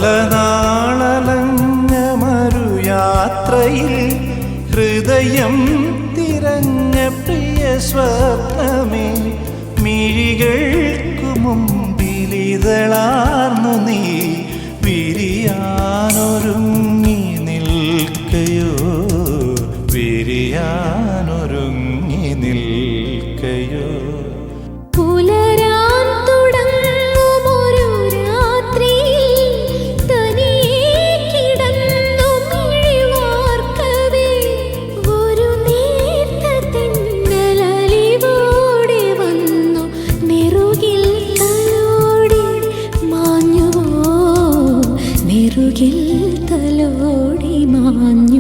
പല നാളലഞ്ഞ മരുയാത്രയിൽ ഹൃദയം തിരഞ്ഞ പ്രിയ സ്വപ്നമേ, മിഴികൾക്കു മുമ്പിലിതളാർന്നു നീ വിരിയാനൊരുങ്ങി നിൽക്കയോ, വിരിയാനൊരുങ്ങി നിൽക്കയോ. തലോടി മാഞ്ഞു.